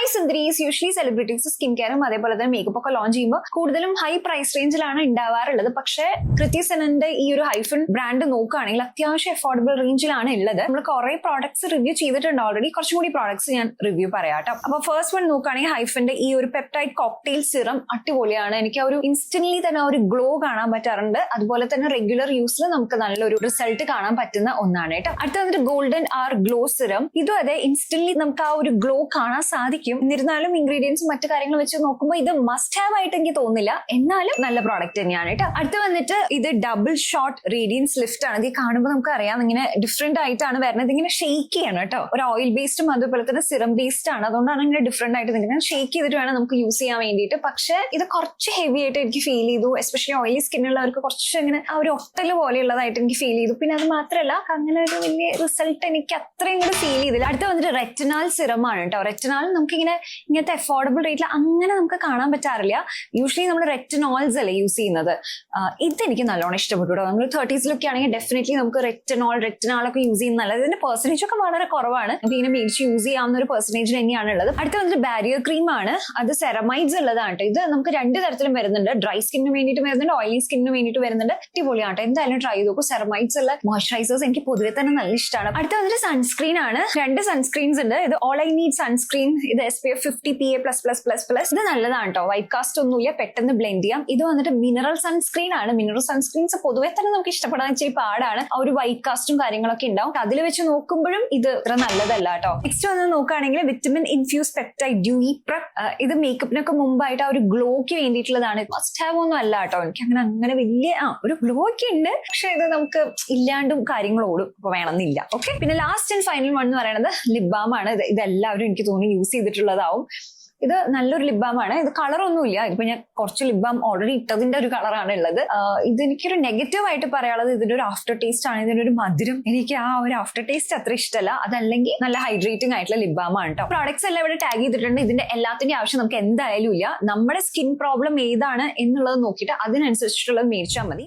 Hi സുന്ദരീസ്, usually celebrities skin കെയറും അതേപോലെ തന്നെ makeup ഒക്കെ ലോഞ്ച് ചെയ്യുമ്പോൾ കൂടുതലും ഹൈ പ്രൈസ് റേഞ്ചിലാണ് ഉണ്ടാവാറുള്ളത്. പക്ഷേ കൃതി സെനന്റെ ഈ ഒരു ഹൈഫൻ ബ്രാൻഡ് നോക്കുകയാണെങ്കിൽ അത്യാവശ്യം അഫോർഡബിൾ റേഞ്ചിലാണ് ഉള്ളത്. നമ്മൾ കുറെ പ്രോഡക്ട്സ് റിവ്യൂ ചെയ്തിട്ടുണ്ട് ഓൾറെഡി. കുറച്ചും കൂടി പ്രോഡക്ട്സ് ഞാൻ റിവ്യൂ പറയാട്ടോ. അപ്പൊ ഫസ്റ്റ് വൺ നോക്കുകയാണെങ്കിൽ ഹൈഫന്റെ ഈ ഒരു പെപ്റ്റൈഡ് കോക്ടെയിൽ സിറം അടിപൊളിയാണ്. എനിക്ക് ഒരു ഇൻസ്റ്റന്റ്ലി തന്നെ ഒരു ഗ്ലോ കാണാൻ പറ്റാറുണ്ട്. അതുപോലെ തന്നെ റെഗുലർ യൂസിൽ നമുക്ക് നല്ലൊരു റിസൾട്ട് കാണാൻ പറ്റുന്ന ഒന്നാണ് കേട്ടോ. അടുത്ത വന്നിട്ട് ഗോൾഡൻ ആർ ഗ്ലോ സിറം. ഇതും അതെ, ഇൻസ്റ്റന്റ്ലി നമുക്ക് ആ ഒരു ഗ്ലോ കാണാൻ സാധിക്കും. എന്നിരുന്നാലും ഇൻഗ്രീഡിയൻസും മറ്റു കാര്യങ്ങൾ വെച്ച് നോക്കുമ്പോൾ ഇത് മസ്റ്റ് ഹാവ് ആയിട്ട് എനിക്ക് തോന്നുന്നില്ല. എന്നാലും നല്ല പ്രോഡക്റ്റ് തന്നെയാണ് കേട്ടോ. അടുത്ത വന്നിട്ട് ഇത് ഡബിൾ ഷോട്ട് റേഡിയൻസ് ലിഫ്റ്റ് ആണ്. ഇത് കാണുമ്പോൾ നമുക്ക് അറിയാം ഇങ്ങനെ ഡിഫറെന്റ് ആയിട്ടാണ് വരുന്നത്. ഇങ്ങനെ ഷെയ്ക്ക് ചെയ്യണം കേട്ടോ. ഒരു ഓയിൽ ബേസ്ഡും അതുപോലെ തന്നെ സിറം ബേസ്ഡ് ആണ്. അതുകൊണ്ടാണ് ഇങ്ങനെ ഡിഫറെന്റ് ആയിട്ട് നിൽക്കുന്നത്. ഷെയ്ക്ക് ചെയ്തിട്ട് വേണം നമുക്ക് യൂസ് ചെയ്യാൻ വേണ്ടിയിട്ട്. പക്ഷേ ഇത് കുറച്ച് ഹെവി ആയിട്ട് എനിക്ക് ഫീൽ ചെയ്തു. എസ്പെഷ്യലി ഓയിലി സ്കിന്നുള്ളവർക്ക് കുറച്ച് ഇങ്ങനെ ആ ഒരു ഒട്ടല് പോലെയുള്ളതായിട്ട് എനിക്ക് ഫീൽ ചെയ്തു. പിന്നെ അത് മാത്രമല്ല അങ്ങനെ ഒരു വലിയ റിസൾട്ട് എനിക്ക് അത്രയും കൂടെ ഫീൽ ചെയ്തില്ല. അടുത്ത വന്നിട്ട് റെറ്റിനാൽ സിറം ആണ് കേട്ടോ. റെറ്റിനാൽ നമുക്ക് ഇങ്ങനത്തെ അഫോർഡബിൾ റേറ്റിൽ അങ്ങനെ നമുക്ക് കാണാൻ പറ്റാറില്ല. യൂഷ്വലി നമ്മൾ റെറ്റിനോൾസ് അല്ലേ യൂസ് ചെയ്യുന്നത്. ഇതെനിക്ക് നല്ലോണം ഇഷ്ടപ്പെട്ടു കേട്ടോ. നമ്മൾ 30s ആണെങ്കിൽ ഡെഫിനറ്റ്ലി നമുക്ക് റെറ്റിനാളൊക്കെ യൂസ് ചെയ്യുന്ന നല്ലത്. ഇതിന്റെ പെർസെന്റേജ് ഒക്കെ വളരെ കുറവാണ്. നമുക്ക് ഇങ്ങനെ മേടിച്ച് യൂസ് ചെയ്യാവുന്ന ഒരു പെർസെന്റേജ് തന്നെയാണ് ഉള്ളത്. അടുത്ത വന്നിട്ട് ബാരിയർ ക്രീം ആണ്. അത് സെറമൈഡ്സ് ഉള്ളതാണ് കേട്ടോ. ഇത് നമുക്ക് രണ്ട് തരത്തിലും വരുന്നുണ്ട്. ഡ്രൈ സ്കിന്നിന് വേണ്ടിയിട്ട് വരുന്നുണ്ട്, ഓയിലി സ്കിന്നിന് വേണ്ടിയിട്ട് വരുന്നുണ്ട്. അടിപൊളിയാണ്. എന്തായാലും ട്രൈ ചെയ്ത് നോക്കൂ. സെറമൈഡ്സ് ഉള്ള മോയ്സ്ചറൈസേഴ്സ് എനിക്ക് പൊതുവെ തന്നെ നല്ല ഇഷ്ടമാണ്. അടുത്ത വന്നിട്ട് സൺസ്ക്രീൻ ആണ്. രണ്ട് സൺസ്ക്രീൻസ് ഉണ്ട്. ഇത് ഓൾ ഐ നീഡ് സൺസ്ക്രീൻ. ഇത് SPF 50 PA++++. ഇത് നല്ലതാണ് കേട്ടോ. വൈറ്റ് കാസ്റ്റ് ഒന്നുമില്ല, പെട്ടെന്ന് ബ്ലെൻഡ് ചെയ്യാം. ഇത് വന്നിട്ട് മിനറൽ സൺസ്ക്രീൻ ആണ്. മിനറൽ സൺസ്ക്രീൻസ് പൊതുവെ തന്നെ നമുക്ക് ഇഷ്ടപ്പെടാൻ ഇച്ചിരി പാടാണ്. ആ ഒരു വൈറ്റ് കാസ്റ്റും കാര്യങ്ങളൊക്കെ ഉണ്ടാവും. അതിൽ വെച്ച് നോക്കുമ്പോഴും ഇത് ഇത്ര നല്ലതല്ല കേട്ടോ. നെക്സ്റ്റ് വന്ന് നോക്കുകയാണെങ്കിൽ vitamin infuse peptide Dewey prep. ഇത് മേക്കപ്പിനൊക്കെ മുമ്പായിട്ട് ആ ഒരു ഗ്ലോയ്ക്ക് വേണ്ടിയിട്ടുള്ളതാണ്. മസ്റ്റ് ഹാവ് ഒന്നും അല്ല കേട്ടോ. എനിക്ക് അങ്ങനെ വലിയ ഒരു ഗ്ലോ ഒക്കെ ഉണ്ട്. പക്ഷെ ഇത് നമുക്ക് ഇല്ലാണ്ടും കാര്യങ്ങളോടും ഇപ്പൊ വേണമെന്നില്ല. ഓക്കെ, പിന്നെ ലാസ്റ്റ് ആൻഡ് ഫൈനൽ വൺ എന്ന് പറയുന്നത് ലിപ് ബാം ആണ്. ഇതെല്ലാവരും എനിക്ക് തോന്നി യൂസ് ചെയ്തിട്ടുള്ളതാവും. ഇത് നല്ലൊരു ലിപ് ബാം ആണ്. ഇത് കളറൊന്നുമില്ല. ഇപ്പൊ ഞാൻ കുറച്ച് ലിപ് ബാം ഓൾറെഡി ഇട്ടതിന്റെ ഒരു കളറാണ് ഉള്ളത്. ഇത് എനിക്കൊരു നെഗറ്റീവ് ആയിട്ട് പറയാനുള്ളത് ഇതിന്റെ ഒരു ആഫ്റ്റർ ടേസ്റ്റ് ആണ്. ഇതിന്റെ ഒരു മധുരം എനിക്ക് ആ ഒരു ആഫ്റ്റർ ടേസ്റ്റ് അത്ര ഇഷ്ടമല്ല. അതല്ലെങ്കിൽ നല്ല ഹൈഡ്രേറ്റിംഗ് ആയിട്ടുള്ള ലിപ് ബാം ആണ് കേട്ടോ. പ്രോഡക്ട്സ് എല്ലാം ഇവിടെ ടാഗ് ചെയ്തിട്ടുണ്ട്. ഇതിന്റെ എല്ലാത്തിന്റെ ആവശ്യം നമുക്ക് എന്തായാലും ഇല്ല. നമ്മുടെ സ്കിൻ പ്രോബ്ലം ഏതാണ് എന്നുള്ളത് നോക്കിയിട്ട് അതിനനുസരിച്ചിട്ടുള്ളത് മേടിച്ചാൽ മതി.